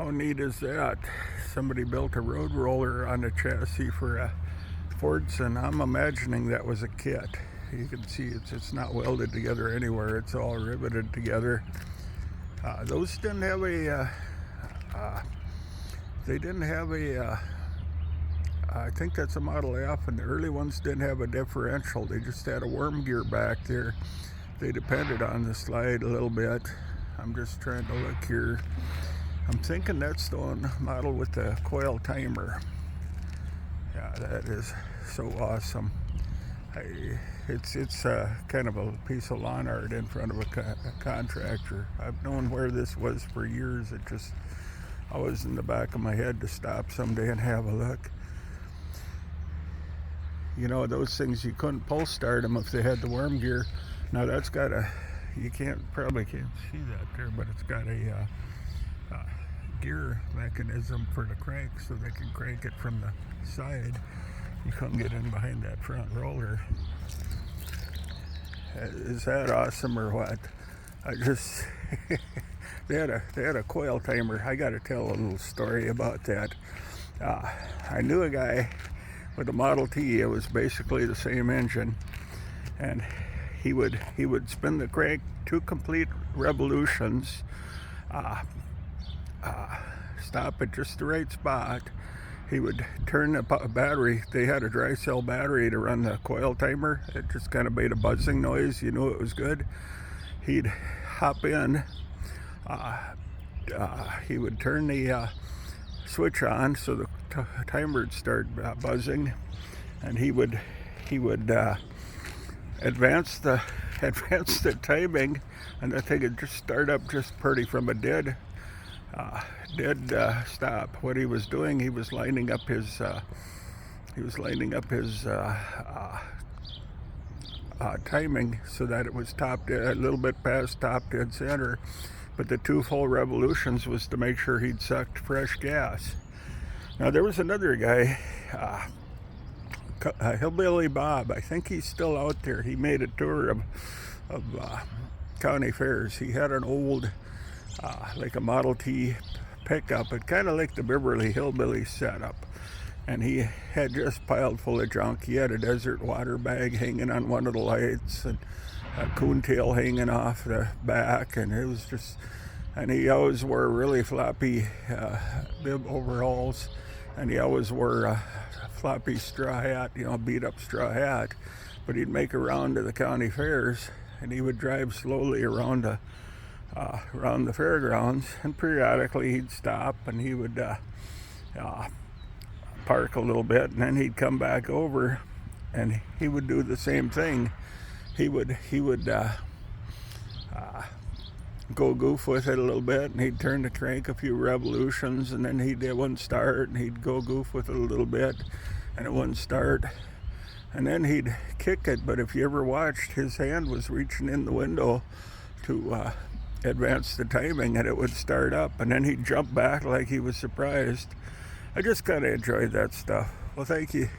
How neat is that? Somebody built a road roller on the chassis for a Fordson. I'm imagining that was a kit. You can see it's not welded together anywhere. It's all riveted together. Those didn't have I think that's a Model F, and the early ones didn't have a differential. They just had a worm gear back there. They depended on the slide a little bit. I'm just trying to look here. I'm thinking that's the one model with the coil timer. Yeah, that is so awesome. It's kind of a piece of lawn art in front of a contractor. I've known where this was for years. It just always in the back of my head to stop someday and have a look. You know, those things, you couldn't pulse start them if they had the worm gear. Now that's got you probably can't see that there, but it's got a gear mechanism for the crank, so they can crank it from the side. You couldn't get in behind that front roller. Is that awesome or what? I just they had a coil timer. I got to tell a little story about that. I knew a guy with a Model T. It was basically the same engine, and he would spin the crank 2 complete revolutions, stop at just the right spot. He would turn the battery. They had a dry cell battery to run the coil timer. It just kind of made a buzzing noise. You knew it was good. He'd hop in. He would turn the switch on so the timer would start buzzing, and he would advance the timing, and the thing would just start up just pretty from a dead stop. What he was doing, he was lining up his timing so that it was a little bit past top dead center, but the 2 full revolutions was to make sure he'd sucked fresh gas. Now there was another guy, Hillbilly Bob. I think he's still out there. He made a tour of county fairs. He had an old like a Model T pickup, it kind of like the Beverly Hillbillies setup, and he had just piled full of junk. He had a desert water bag hanging on one of the lights, and a coontail hanging off the back, and it was just, and he always wore really floppy bib overalls, and he always wore a floppy straw hat, beat up straw hat. But he'd make a round to the county fairs, and he would drive slowly around the fairgrounds, and periodically he'd stop and he would park a little bit, and then he'd come back over and he would do the same thing. He would go goof with it a little bit, and he'd turn the crank a few revolutions, and then it wouldn't start, and he'd go goof with it a little bit and it wouldn't start, and then he'd kick it. But if you ever watched, his hand was reaching in the window to advance the timing, and it would start up, and then he'd jump back like he was surprised. I just kind of enjoyed that stuff. Well, thank you.